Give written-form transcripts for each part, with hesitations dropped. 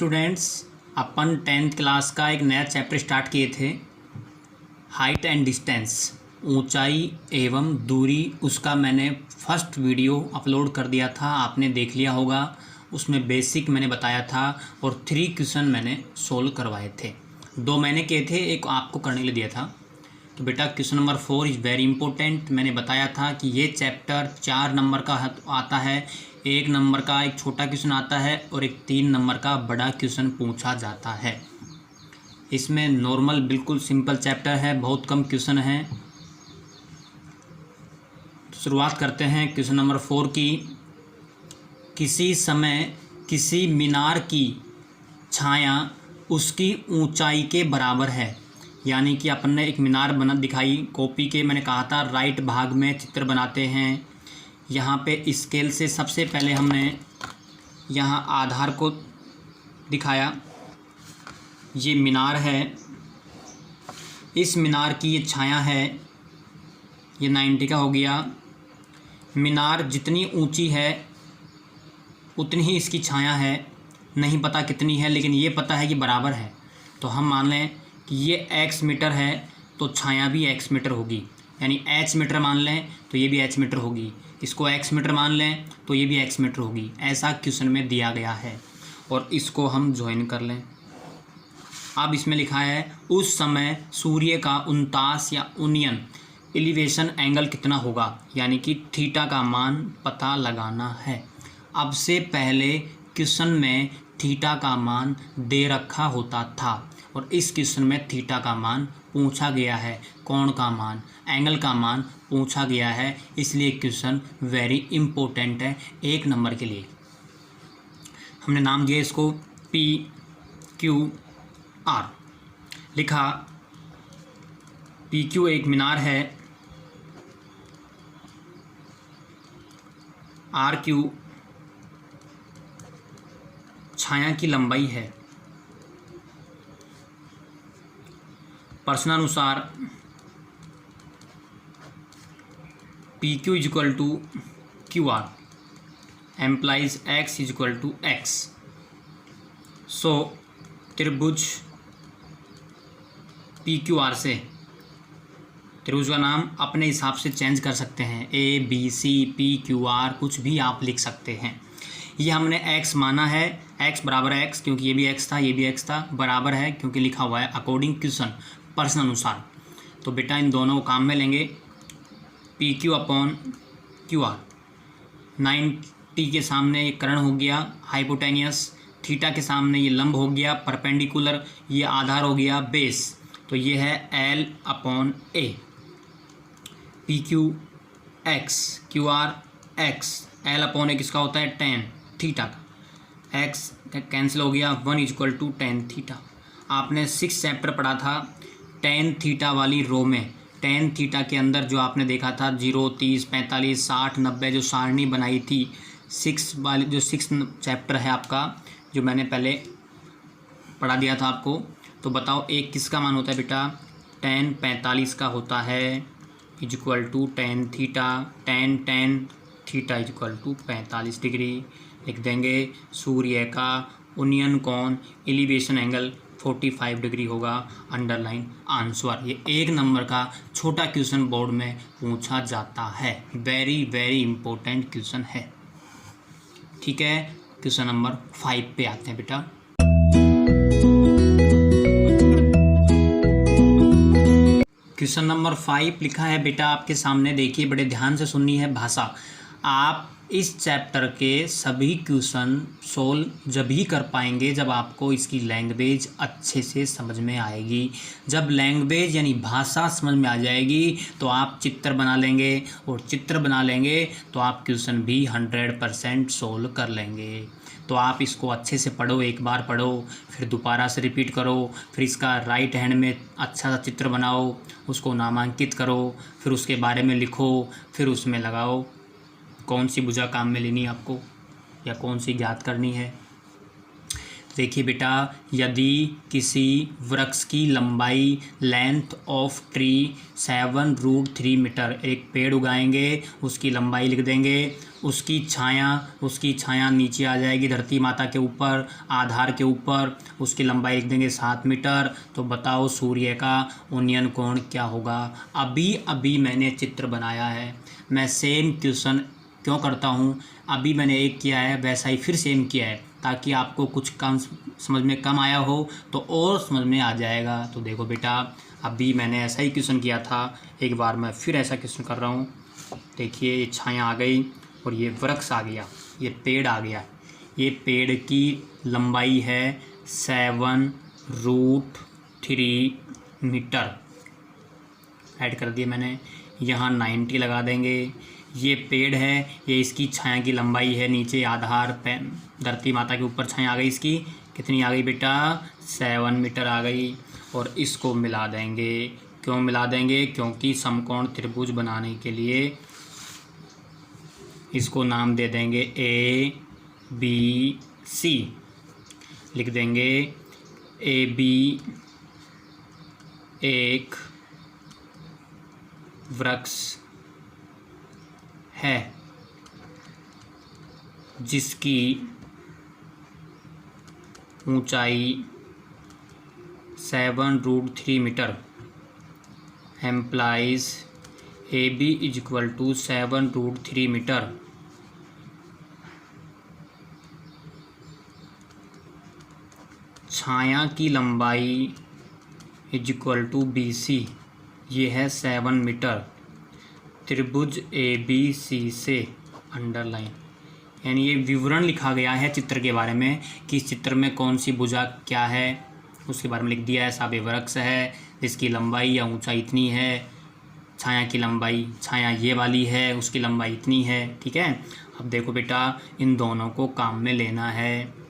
Students, अपन 10th class का एक नया चैप्टर स्टार्ट किए थे, हाइट एंड डिस्टेंस, ऊंचाई एवं दूरी। उसका मैंने फर्स्ट वीडियो अपलोड कर दिया था, आपने देख लिया होगा। उसमें बेसिक मैंने बताया था और 3 क्वेश्चन मैंने सोल्व करवाए थे। 2 मैंने किए थे, एक आपको करने के लिए दिया था। तो बेटा question number 4 is very important. मैंने बताया था कि ये चैप्टर 4 नंबर का आता है, 1 नंबर का एक छोटा क्वेश्चन आता है और एक 3 नंबर का बड़ा क्वेश्चन पूछा जाता है। इसमें नॉर्मल बिल्कुल सिंपल चैप्टर है, बहुत कम क्वेश्चन हैं। तो शुरुआत करते हैं क्वेश्चन नंबर 4 की। किसी समय किसी मीनार की छाया उसकी ऊंचाई के बराबर है। यानी कि अपन ने एक मीनार बना दिखाई, कॉपी के मैंने कहा था राइट भाग में चित्र बनाते हैं। यहाँ पे स्केल से सबसे पहले हमने यहाँ आधार को दिखाया, ये मीनार है, इस मीनार की ये छाया है, ये 90 का हो गया। मीनार जितनी ऊंची है उतनी ही इसकी छाया है, नहीं पता कितनी है लेकिन ये पता है कि बराबर है। तो हम मान लें कि ये x मीटर है तो छाया भी x मीटर होगी, यानी h मीटर मान लें तो ये भी h मीटर होगी, इसको x मीटर मान लें तो ये भी x मीटर होगी। ऐसा क्वेश्चन में दिया गया है और इसको हम ज्वाइन कर लें। अब इसमें लिखा है उस समय सूर्य का 49 या 19 एलिवेशन एंगल कितना होगा, यानी कि थीटा का मान पता लगाना है। अब से पहले क्वेश्चन में थीटा का मान दे रखा होता था और इस क्वेश्चन में थीटा का मान पूछा गया है, कोण का मान, एंगल का मान पूछा गया है। इसलिए क्वेश्चन वेरी इंपॉर्टेंट है 1 नंबर के लिए। हमने नाम दिया इसको PQR। लिखा PQ एक मीनार है, RQ छाया की लंबाई है। प्रश्नानुसार PQ is equal to QR implies X is equal to X। So त्रिभुज PQR से त्रिभुज का नाम अपने हिसाब से चेंज कर सकते हैं, ABC PQR कुछ भी आप लिख सकते हैं। ये हमने x माना है, x बराबर x क्योंकि ये भी x था ये भी x था, बराबर है क्योंकि लिखा हुआ है अकॉर्डिंग क्वेश्चन, प्रश्न अनुसार। तो बेटा इन दोनों को काम में लेंगे, PQ अपॉन QR। 90 के सामने ये कर्ण हो गया हाइपोटेनियस, थीटा के सामने ये लंब हो गया परपेंडिकुलर, ये आधार हो गया बेस। तो ये है L upon A। PQ x QR x, L upon A किसका होता है tan थीटा का, x कैंसिल हो गया, 1 is equal to tan theta. आपने 6 चैप्टर पढ़ा था tan थीटा वाली रो में। tan थीटा के अंदर जो आपने देखा था 0 30 45 60 90 जो सारणी बनाई थी, 6 वाली जो 6 चैप्टर है आपका, जो मैंने पहले पढ़ा दिया था आपको। तो बताओ एक किसका मान होता है बेटा, tan 45 का होता है is equal to tan theta, tan theta is equal to 45 degree. लिख देंगे सूर्य का उन्नयन कोण एलिवेशन एंगल 45 डिग्री होगा, अंडरलाइन आंसर। ये 1 नंबर का छोटा क्वेश्चन बोर्ड में पूछा जाता है, वेरी वेरी इंपॉर्टेंट क्वेश्चन है। ठीक है, क्वेश्चन नंबर 5 पे आते हैं बेटा। क्वेश्चन नंबर 5 लिखा है बेटा आपके सामने, देखिए बड़े ध्यान से सुननी है भाषा। आप इस चैप्टर के सभी क्वेश्चन सोल्व जब ही कर पाएंगे जब आपको इसकी लैंग्वेज अच्छे से समझ में आएगी। जब लैंग्वेज यानी भाषा समझ में आ जाएगी तो आप चित्र बना लेंगे, और चित्र बना लेंगे तो आप क्वेश्चन भी 100% सोल्व कर लेंगे। तो आप इसको अच्छे से पढ़ो, एक बार पढ़ो, फिर दोबारा से रिपीट करो, फिर इसका राइट हैंड में अच्छा सा चित्र बनाओ, उसको नामांकित करो, फिर उसके बारे में लिखो, फिर उसमें लगाओ कौन सी भुजा काम में लेनी है आपको या कौन सी ज्ञात करनी है। देखिए बेटा, यदि किसी वृक्ष की लंबाई लेंथ ऑफ ट्री 7√3 मीटर, एक पेड़ उगाएंगे उसकी लंबाई लिख देंगे उसकी छाया नीचे आ जाएगी धरती माता के ऊपर, आधार के ऊपर। उसकी लंबाई लिख देंगे 7 मीटर। तो बताओ सूर्य का उन्नयन कोण क्या होगा। अभी अभी मैंने चित्र बनाया है। मैं सेम क्वेश्चन क्यों करता हूँ, अभी मैंने एक किया है वैसा ही फिर सेम किया है, ताकि आपको कुछ कम समझ में कम आया हो तो और समझ में आ जाएगा। तो देखो बेटा, अभी मैंने ऐसा ही क्वेश्चन किया था, एक बार मैं फिर ऐसा क्वेश्चन कर रहा हूँ। देखिए ये छाया आ गई और ये वृक्ष आ गया, ये पेड़ आ गया। ये पेड़ की लंबाई है 7√3 मीटर। ऐड कर दिए मैंने, यहाँ 90 लगा देंगे। ये पेड़ है, ये इसकी छाया की लंबाई है, नीचे आधार पे धरती माता के ऊपर छाया आ गई, इसकी कितनी आ गई बेटा, 7 मीटर आ गई। और इसको मिला देंगे। क्यों मिला देंगे, क्योंकि समकोण त्रिभुज बनाने के लिए इसको नाम दे देंगे ABC। लिख देंगे AB एक वृक्ष है जिसकी ऊंचाई 7√3 मीटर। Implies AB = 7√3 metre. छाया की लंबाई BC, ये है 7 मीटर। त्रिभुज ABC से अंडरलाइन, यानी ये विवरण लिखा गया है चित्र के बारे में कि इस चित्र में कौन सी भुजा क्या है, उसके बारे में लिख दिया है। साबे वृक्ष है जिसकी लंबाई या ऊंचाई इतनी है, छाया की लंबाई, छाया ये वाली है, उसकी लंबाई इतनी है। ठीक है, अब देखो बेटा, इन दोनों को काम में लेना है।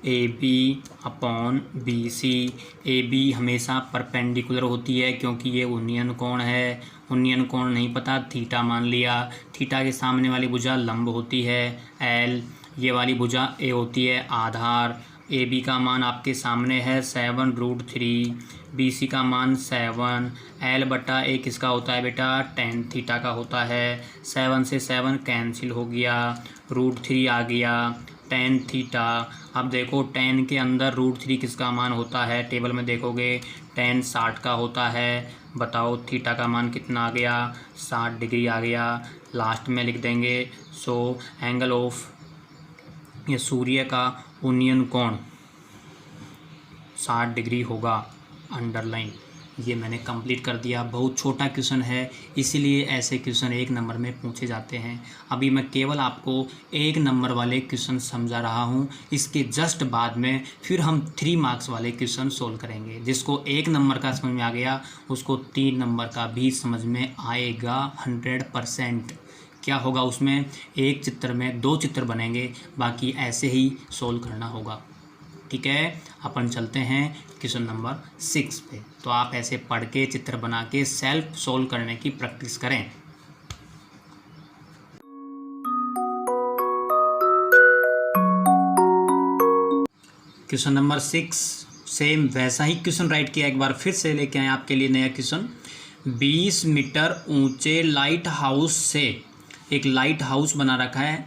AB/BC। AB हमेशा परपेंडिकुलर होती है क्योंकि ये उन्नयन कोण है। उन्नयन कोण नहीं पता, थीटा मान लिया। थीटा के सामने वाली भुजा लंब होती है L, ये वाली भुजा A होती है आधार। AB का मान आपके सामने है 7√3, BC का मान 7, L/A किसका होता है बेटा, tan थीटा का होता है। 7 से 7 कैंसिल हो गया, √3 आ गया, tan थीटा। अब देखो tan के अंदर √3 किसका मान होता है, टेबल में देखोगे tan 60 का होता है। बताओ थीटा का मान कितना आ गया, 60 डिग्री आ गया। लास्ट में लिख देंगे सो एंगल ऑफ, ये सूर्य का उन्नयन कोण 60 डिग्री होगा, अंडरलाइन। ये मैंने कंप्लीट कर दिया। बहुत छोटा क्वेश्चन है, इसीलिए ऐसे क्वेश्चन 1 नंबर में पूछे जाते हैं। अभी मैं केवल आपको 1 नंबर वाले क्वेश्चन समझा रहा हूँ। इसके जस्ट बाद में फिर हम 3 मार्क्स वाले क्वेश्चन सोल्व करेंगे। जिसको 1 नंबर का समझ में आ गया उसको 3 नंबर का भी समझ में आएगा 100%। क्या होगा उसमें, एक चित्र में 2 चित्र बनेंगे, बाकी ऐसे ही सोल्व करना होगा। ठीक है, अपन चलते हैं क्वेश्चन नंबर 6 पे। तो आप ऐसे पढ़ के चित्र बना के सेल्फ सोल्व करने की प्रैक्टिस करें। क्वेश्चन नंबर 6 सेम वैसा ही क्वेश्चन राइट किया, एक बार फिर से लेके आए आपके लिए नया क्वेश्चन। 20 मीटर ऊंचे लाइट हाउस से, एक लाइट हाउस बना रखा है,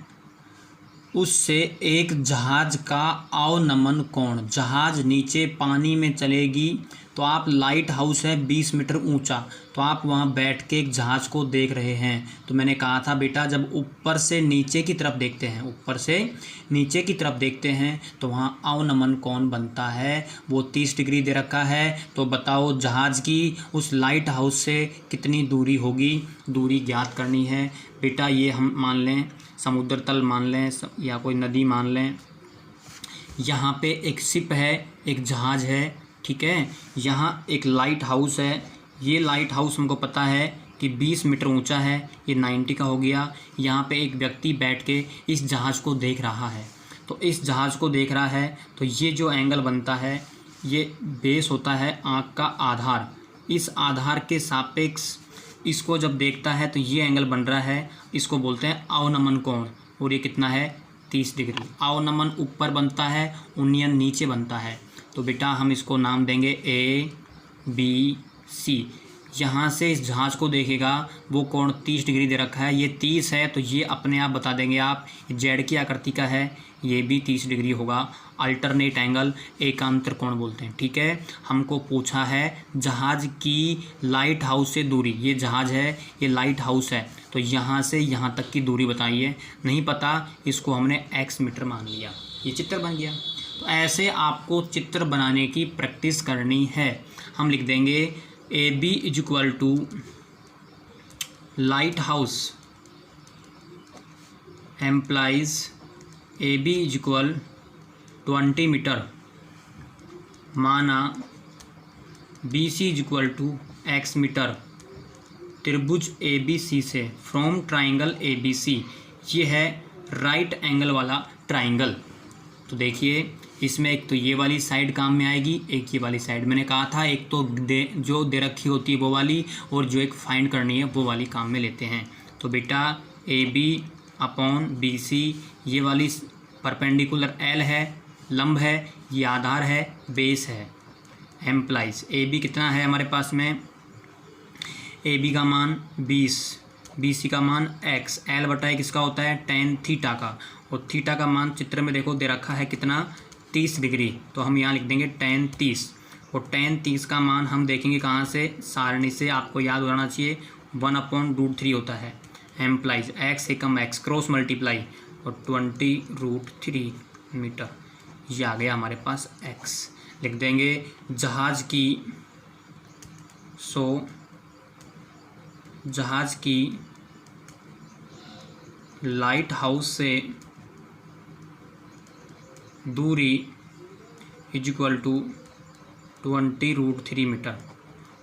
उससे एक जहाज का अवनमन कोण, जहाज नीचे पानी में चलेगी तो आप, लाइट हाउस है 20 मीटर ऊंचा, तो आप वहां बैठ के एक जहाज को देख रहे हैं। तो मैंने कहा था बेटा, जब ऊपर से नीचे की तरफ देखते हैं, ऊपर से नीचे की तरफ देखते हैं तो वहां अवनमन कोण बनता है, वो 30 डिग्री दे रखा है। तो बताओ जहाज की उस लाइट हाउस से कितनी दूरी होगी, दूरी ज्ञात करनी है। बेटा ये हम मान लें समुद्र तल मान लें या कोई नदी मान लें। यहाँ पे एक शिप है, एक जहाज है, ठीक है। यहाँ एक लाइट हाउस है, ये लाइट हाउस हमको पता है कि 20 मीटर ऊंचा है, ये 90 का हो गया। यहाँ पे एक व्यक्ति बैठ के इस जहाज़ को देख रहा है, तो इस जहाज़ को देख रहा है तो ये जो एंगल बनता है, ये बेस होता है आँख का आधार। इस आधार के सापेक्ष इसको जब देखता है तो ये एंगल बन रहा है, इसको बोलते हैं अवनमन कोण। और ये कितना है, 30 डिग्री। अवनमन ऊपर बनता है, उन्नयन नीचे बनता है। तो बेटा हम इसको नाम देंगे ABC। यहाँ से इस जहाज़ को देखेगा वो कोण 30 डिग्री दे रखा है, ये 30 है तो ये अपने आप बता देंगे आप जेड की आकृति का है, ये भी 30 डिग्री होगा। अल्टरनेट एंगल एकांतर कोण बोलते हैं। ठीक है, हमको पूछा है जहाज़ की लाइट हाउस से दूरी, ये जहाज़ है, ये लाइट हाउस है, तो यहाँ से यहाँ तक की दूरी बताइए। नहीं पता, इसको हमने x मीटर मान लिया, ये चित्र बन गया। तो ऐसे आपको चित्र बनाने की प्रैक्टिस करनी है। हम लिख देंगे A B is equal to light house implies A B is equal 20 metre, माना B C is equal to x metre. त्रिभुज ए बी सी से from triangle A B C, ये है राइट एंगल वाला ट्राइंगल। तो देखिए इसमें एक तो ये वाली साइड काम में आएगी, एक ये वाली साइड। मैंने कहा था एक तो जो दे रखी होती है वो वाली, और जो एक फाइंड करनी है वो वाली काम में लेते हैं। तो बेटा A B upon B C, ये वाली परपेंडिकुलर एल है, लंब है, ये आधार है, बेस है। एम्प्लाइज ए बी कितना है हमारे पास में, ए बी का मान 20, बी सी का मान x, एल बटा किसका होता है tan थीटा का, और थीटा का मान चित्र में देखो दे रखा है कितना 30 डिग्री, तो हम यहाँ लिख देंगे tan 30, और tan 30 का मान हम देखेंगे कहाँ से, सारणी से। आपको याद हो जाना चाहिए 1/√3 होता है। एम्प्लाइज x एकम x क्रॉस मल्टीप्लाई और 20√3 मीटर, ये आ गया हमारे पास x। लिख देंगे जहाज़ की लाइट हाउस से दूरी इज इक्वल टू 20√3 मीटर,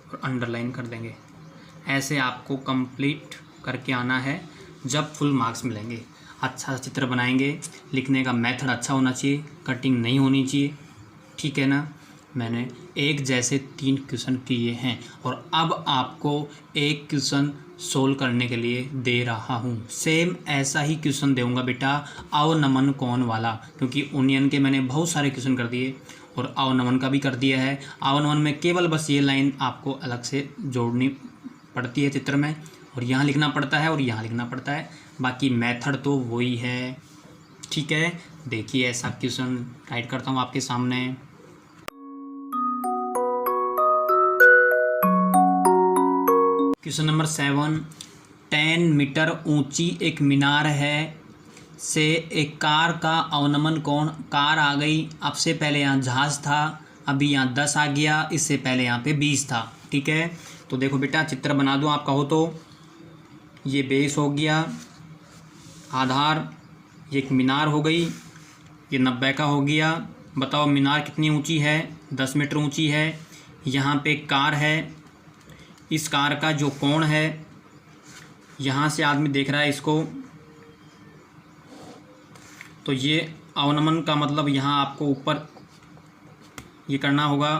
और अंडरलाइन कर देंगे। ऐसे आपको कंप्लीट करके आना है, जब फुल मार्क्स मिलेंगे। अच्छा चित्र बनाएंगे, लिखने का मेथड अच्छा होना चाहिए, कटिंग नहीं होनी चाहिए। ठीक है ना। मैंने एक जैसे 3 क्वेश्चन किए हैं, और अब आपको एक क्वेश्चन सोल्व करने के लिए दे रहा हूँ। सेम ऐसा ही क्वेश्चन दूंगा बेटा अवनमन कोण वाला, क्योंकि यूनियन के मैंने बहुत सारे क्वेश्चन कर दिए और अवनमन का भी कर दिया है। अवनमन में केवल बस ये लाइन आपको अलग से जोड़नी पड़ती है चित्र में, और यहाँ लिखना पड़ता है और यहाँ लिखना पड़ता है, बाकी मेथड तो वही है। ठीक है, देखिए ऐसा क्वेश्चन राइट करता हूँ आपके सामने। क्वेश्चन नंबर 7, 10 मीटर ऊंची एक मीनार है से एक कार का अवनमन कोण, कार आ गई, अब से पहले यहाँ जहाज़ था, अभी यहाँ 10 आ गया, इससे पहले यहाँ पे 20 था। ठीक है, तो देखो बेटा चित्र बना दूँ आप कहो तो। ये बेस हो गया, आधार, ये एक मीनार हो गई, ये 90 का हो गया। बताओ मीनार कितनी ऊंची है, 10 मीटर ऊंची है। यहाँ पे कार है, इस कार का जो कोण है, यहाँ से आदमी देख रहा है इसको, तो ये अवनमन का मतलब यहाँ आपको ऊपर ये करना होगा,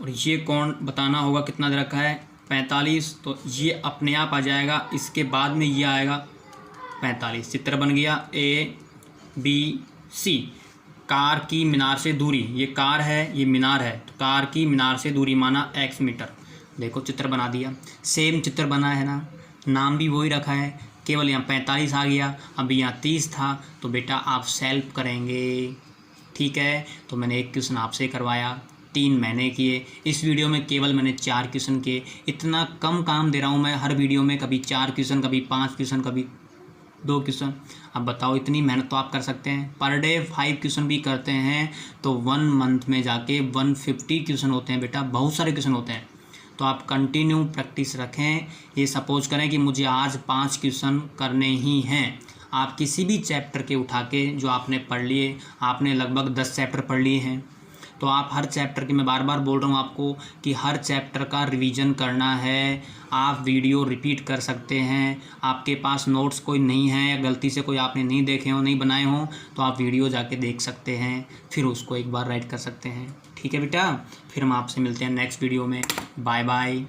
और ये कोण बताना होगा कितना दे रखा है 45, तो ये अपने आप आ जाएगा। इसके बाद में ये आएगा 45। चित्र बन गया ए बी सी। कार की मीनार से दूरी, ये कार है, ये मीनार है, तो कार की मीनार से दूरी माना x मीटर। देखो चित्र बना दिया, सेम चित्र बना है ना, नाम भी वही रखा है, केवल यहाँ 45 आ गया, अभी यहाँ 30 था, तो बेटा आप सेल्फ करेंगे। ठीक है, तो मैंने एक क्वेश्चन आपसे करवाया, 3 मैंने किए। इस वीडियो में केवल मैंने 4 क्वेश्चन किए। इतना कम काम दे रहा हूँ मैं हर वीडियो में, कभी 4 क्वेश्चन, कभी 5 क्वेश्चन, कभी 2 क्वेश्चन। अब बताओ इतनी मेहनत तो आप कर सकते हैं। पर डे 5 क्वेश्चन भी करते हैं तो 1 मंथ में जाके 150 क्वेश्चन होते हैं बेटा, बहुत सारे क्वेश्चन होते हैं। तो आप कंटिन्यू प्रैक्टिस रखें। ये सपोज करें कि मुझे आज 5 क्वेश्चन करने ही हैं, आप किसी भी चैप्टर के उठा के जो आपने पढ़ लिए, आपने लगभग 10 चैप्टर पढ़ लिए हैं, तो आप हर चैप्टर की, मैं बार बार बोल रहा हूँ आपको कि हर चैप्टर का रिवीजन करना है। आप वीडियो रिपीट कर सकते हैं। आपके पास नोट्स कोई नहीं है या गलती से कोई आपने नहीं देखे हो, नहीं बनाए हों, तो आप वीडियो जाके देख सकते हैं, फिर उसको एक बार राइट कर सकते हैं। ठीक है बेटा, फिर हम आपसे मिलते हैं नेक्स्ट वीडियो में। Bye bye.